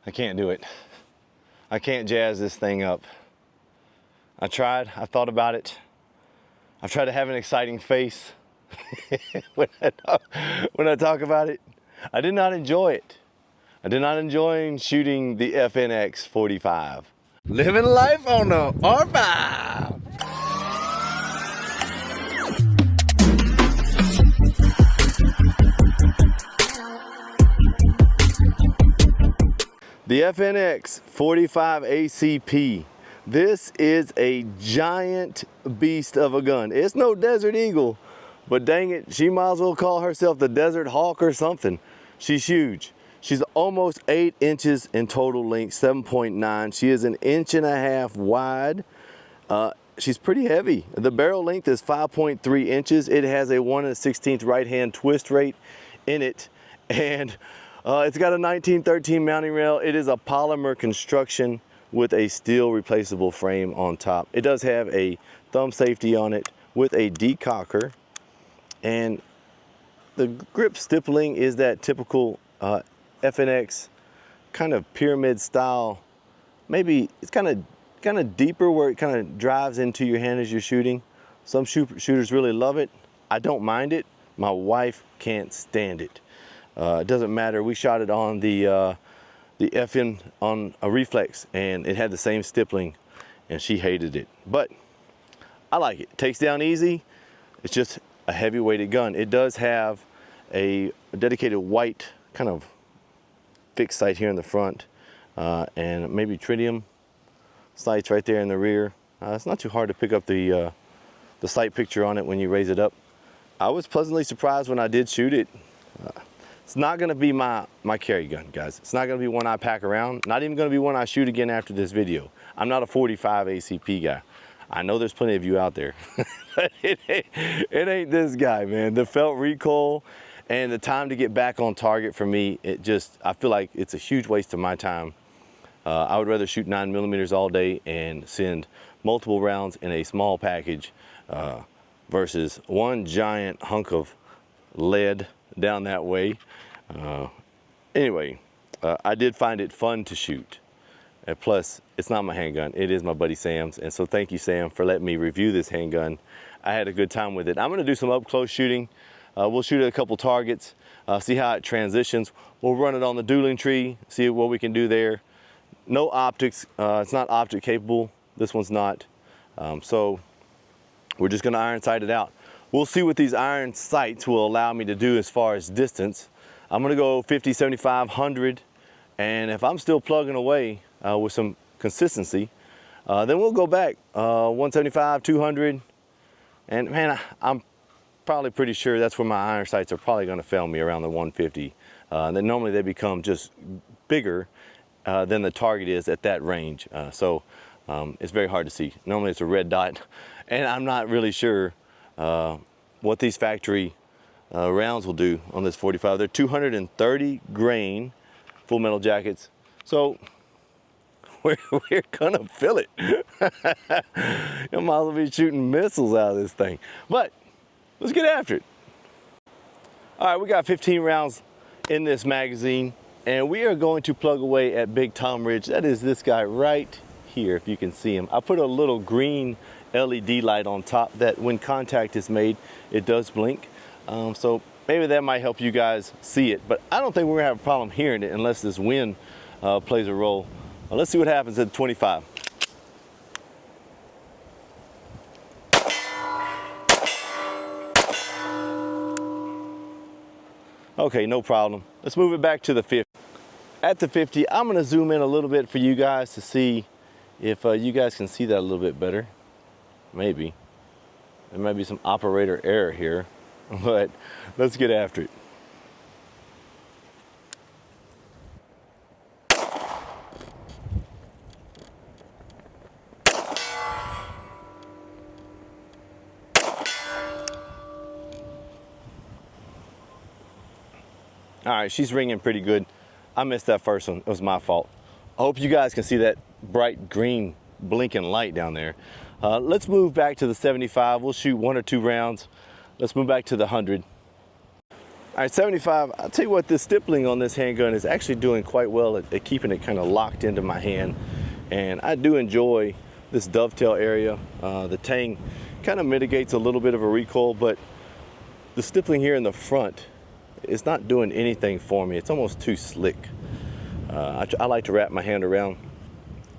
I can't do it. I can't jazz this thing up. I tried, I thought about it. I've tried to have an exciting face when I talk about it. I did not enjoy it. I did not enjoy shooting the FNX 45. Living life on the R5. The FNX 45 ACP. This is a giant beast of a gun. It's no Desert Eagle, but dang it, she might as well call herself the Desert Hawk or something. She's huge. She's almost 8 inches in total length, 7.9. She is 1.5 inches wide. She's pretty heavy. The barrel length is 5.3 inches. It has a 1 1/16 right hand twist rate in it. And it's got a 1913 mounting rail. It is a polymer construction with a steel replaceable frame on top. It does have a thumb safety on it with a decocker. And the grip stippling is that typical FNX kind of pyramid style. Maybe it's kind of deeper where it kind of drives into your hand as you're shooting. Some shooters really love it. I don't mind it. My wife can't stand it. It doesn't matter. We shot it on the FN on a reflex, and it had the same stippling, and she hated it. But I like it. It takes down easy. It's just a heavy-weighted gun. It does have a dedicated white kind of fixed sight here in the front, and maybe tritium sights right there in the rear. It's not too hard to pick up the sight picture on it when you raise it up. I was pleasantly surprised when I did shoot it. It's not gonna be my carry gun, guys. It's not gonna be one I pack around. Not even gonna be one I shoot again after this video. I'm not a 45 ACP guy. I know there's plenty of you out there, but it ain't this guy, man. The felt recoil and the time to get back on target for me, I feel like it's a huge waste of my time. I would rather shoot 9mm all day and send multiple rounds in a small package versus one giant hunk of lead down that way. Anyway, I did find it fun to shoot. And plus, it's not my handgun, it is my buddy Sam's. And so thank you, Sam, for letting me review this handgun. I had a good time with it. I'm gonna do some up close shooting. We'll shoot at a couple targets, see how it transitions. We'll run it on the dueling tree, see what we can do there. No optics, it's not optic capable. This one's not. So we're just gonna iron sight it out. We'll see what these iron sights will allow me to do as far as distance. I'm gonna go 50, 75, 100, and if I'm still plugging away with some consistency, then we'll go back 175, 200, and man, I'm probably pretty sure that's where my iron sights are probably gonna fail me, around the 150. Then normally they become just bigger than the target is at that range. So it's very hard to see. Normally it's a red dot, and I'm not really sure what these factory rounds will do on this 45. They're 230 grain full metal jackets. So we're gonna fill it. You might as well be shooting missiles out of this thing. But let's get after it. All right, we got 15 rounds in this magazine, and we are going to plug away at Big Tom Ridge. That is this guy right here, if you can see him. I put a little green LED light on top that when contact is made, it does blink. So maybe that might help you guys see it, but I don't think we're gonna have a problem hearing it unless this wind plays a role. Let's see what happens at 25. Okay, no problem. Let's move it back to the 50. At the 50, I'm gonna zoom in a little bit for you guys to see if you guys can see that a little bit better. Maybe. There might be some operator error here, but let's get after it. All right, she's ringing pretty good. I missed that first one, it was my fault. I hope you guys can see that bright green blinking light down there. Let's move back to the 75. We'll shoot 1 or 2 rounds. Let's move back to the 100. All right, 75. I'll tell you what, this stippling on this handgun is actually doing quite well at keeping it kind of locked into my hand. And I do enjoy this dovetail area. The tang kind of mitigates a little bit of a recoil, but the stippling here in the front is not doing anything for me. It's almost too slick. I like to wrap my hand around,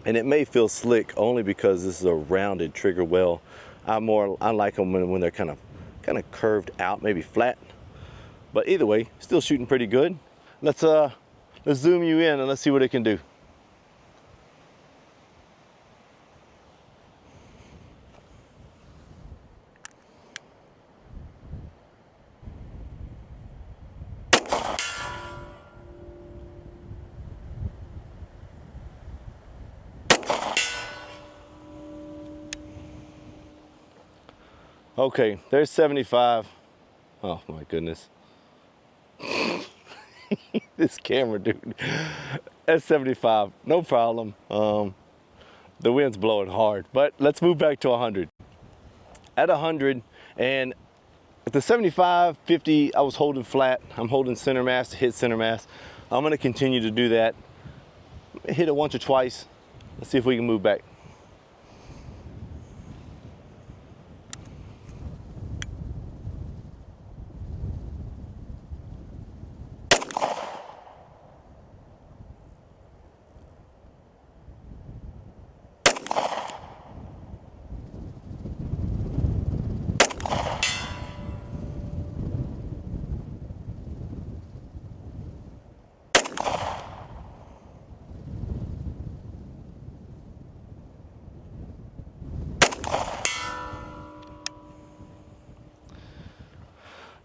and it may feel slick only because this is a rounded trigger well. I like them when they're kind of curved out, maybe flat. But either way, still shooting pretty good. Let's zoom you in and let's see what it can do. Okay, there's 75. Oh my goodness. This camera, dude. That's 75, no problem. The wind's blowing hard, but let's move back to 100. At 100, and at the 75, 50, I was holding flat. I'm holding center mass to hit center mass. I'm gonna continue to do that. Hit it once or twice. Let's see if we can move back.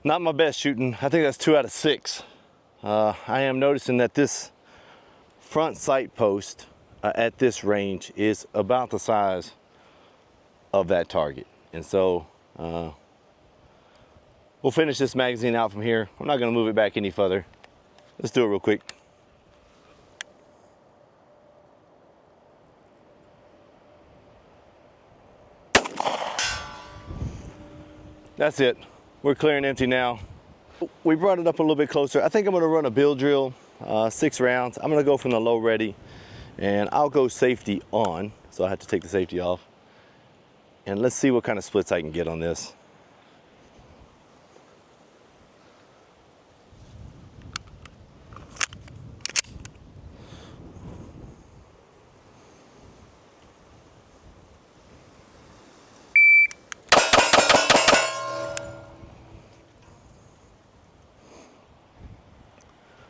Not my best shooting. I think that's 2 out of 6. I am noticing that this front sight post at this range is about the size of that target. And so we'll finish this magazine out from here. I'm not gonna move it back any further. Let's do it real quick. That's it. We're clearing empty now. We brought it up a little bit closer. I think I'm gonna run a bill drill, 6 rounds. I'm gonna go from the low ready, and I'll go safety on. So I have to take the safety off. And let's see what kind of splits I can get on this.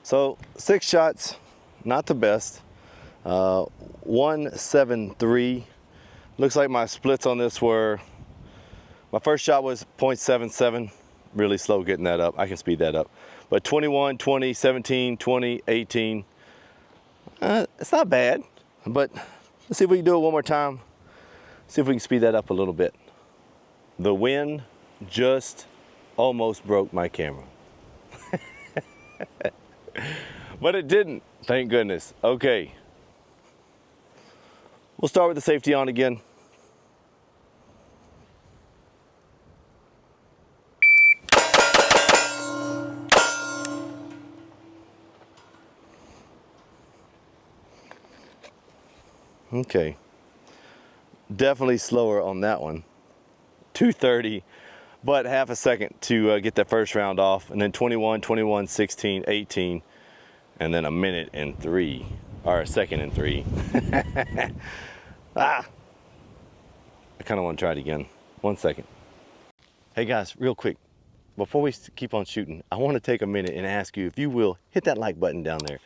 So 6 shots, not the best. 173. Looks like my splits on this were, my first shot was 0.77. Really slow getting that up. I can speed that up. But 21, 20, 17, 20, 18. It's not bad, but let's see if we can do it one more time. See if we can speed that up a little bit. The wind just almost broke my camera. But it didn't, thank goodness. Okay. We'll start with the safety on again. Okay. Definitely slower on that one. 230, but half a second to get that first round off, and then 21, 21, 16, 18, and then a minute and 3, or a second and 3. I kind of want to try it again. 1 second. Hey guys, real quick, before we keep on shooting, I want to take a minute and ask you, if you will, hit that like button down there.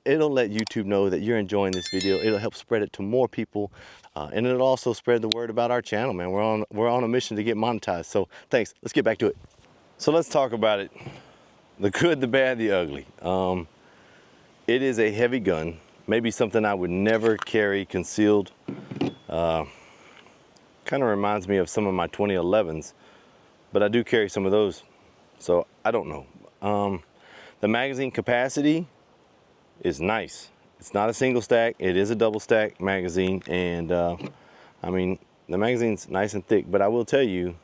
It'll let YouTube know that you're enjoying this video. It'll help spread it to more people, and it'll also spread the word about our channel, man. We're on a mission to get monetized. So thanks. Let's get back to it. So let's talk about it. The good, the bad, the ugly. It is a heavy gun. Maybe something I would never carry concealed. Kind of reminds me of some of my 2011s, but I do carry some of those, so I don't know. The magazine capacity is nice. It's not a single stack, it is a double stack magazine, and I mean, the magazine's nice and thick, but I will tell you,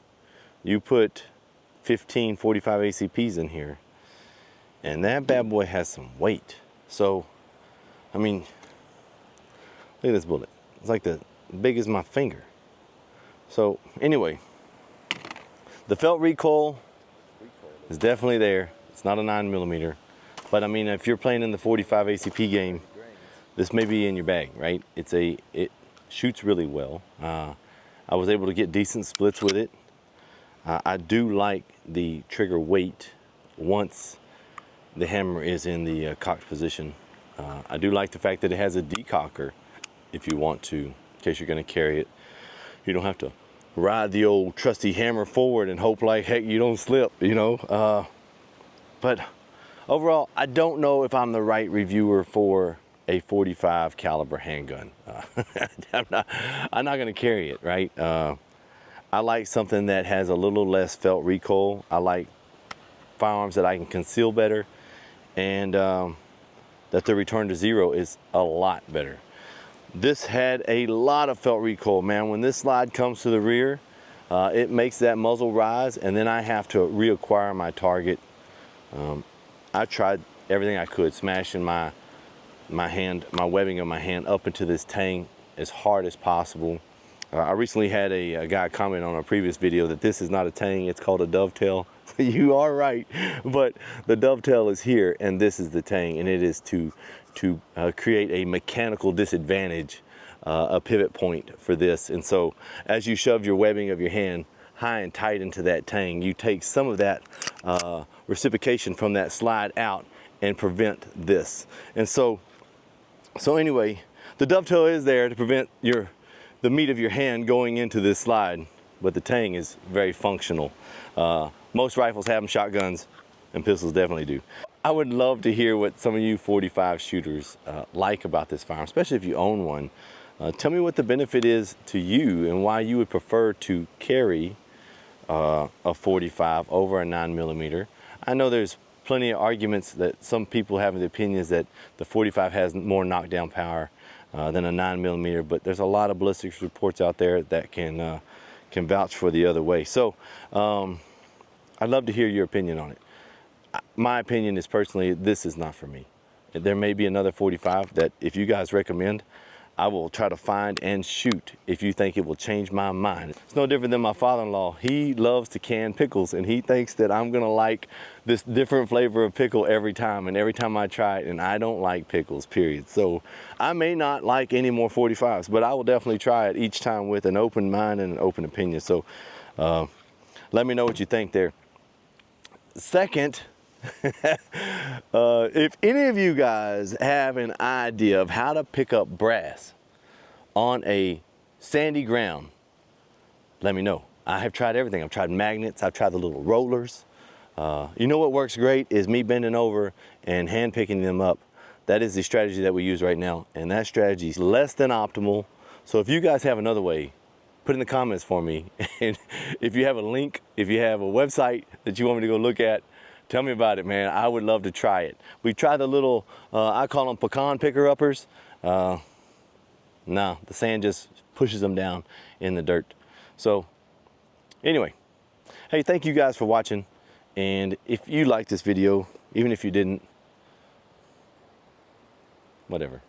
you put 15 45 ACPs in here, and that bad boy has some weight. So, I mean, look at this bullet. It's like the big as my finger. So anyway, the felt recoil is definitely there. It's not a 9mm, but I mean, if you're playing in the 45 ACP game, this may be in your bag, right? It shoots really well. I was able to get decent splits with it. I do like the trigger weight once the hammer is in the cocked position. I do like the fact that it has a decocker if you want to, in case you're going to carry it. You don't have to ride the old trusty hammer forward and hope like heck you don't slip, you know. But overall, I don't know if I'm the right reviewer for a 45 caliber handgun. I'm not going to carry it, right? I like something that has a little less felt recoil. I like firearms that I can conceal better, and that the return to zero is a lot better. This had a lot of felt recoil, man. When this slide comes to the rear, it makes that muzzle rise, and then I have to reacquire my target. I tried everything I could, smashing my webbing of my hand up into this tang as hard as possible. I recently had a guy comment on a previous video that this is not a tang, it's called a dovetail. You are right, but the dovetail is here and this is the tang, and it is to create a mechanical disadvantage, a pivot point for this. And so as you shove your webbing of your hand high and tight into that tang, you take some of that reciprocation from that slide out and prevent this. And so anyway, the dovetail is there to prevent the meat of your hand going into this slide, but the tang is very functional. Most rifles have them, shotguns and pistols definitely do. I would love to hear what some of you 45 shooters like about this firearm, especially if you own one. Tell me what the benefit is to you and why you would prefer to carry a 45 over a 9mm. I know there's plenty of arguments that some people have the opinions that the 45 has more knockdown power than a 9mm, but there's a lot of ballistics reports out there that can vouch for the other way. So I'd love to hear your opinion on it. My opinion is personally, this is not for me. There may be another 45 that if you guys recommend, I will try to find and shoot if you think it will change my mind. It's no different than my father-in-law. He loves to can pickles, and he thinks that I'm gonna like this different flavor of pickle every time, and every time I try it, and I don't like pickles, period. So I may not like any more 45s, but I will definitely try it each time with an open mind and an open opinion. So let me know what you think there. Second, if any of you guys have an idea of how to pick up brass on a sandy ground, let me know. I have tried everything. I've tried magnets, I've tried the little rollers. You know what works great is me bending over and hand picking them up. That is the strategy that we use right now, and that strategy is less than optimal. So if you guys have another way, put in the comments for me. And if you have a link, if you have a website that you want me to go look at, tell me about it, man. I would love to try it. We tried the little, I call them pecan picker-uppers. No, the sand just pushes them down in the dirt. So anyway, hey, thank you guys for watching. And if you liked this video, even if you didn't, whatever.